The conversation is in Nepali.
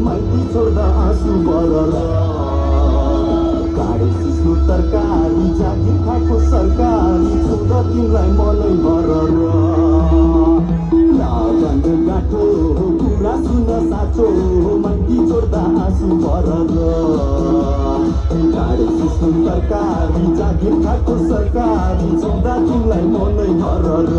माइती छोड्दा आँसु बरर काँडे सिस्नु तरकारी जागिर खाएको सरकारी छुँदा तिमीलाई मनै मरर लगान गाँठो कुरा सुन साँचो माइती छोड्दा आँसु बरर काँडे सिस्नु तरकारी जागिर खाएको सरकारी छुँदा तिमीलाई मनै मरर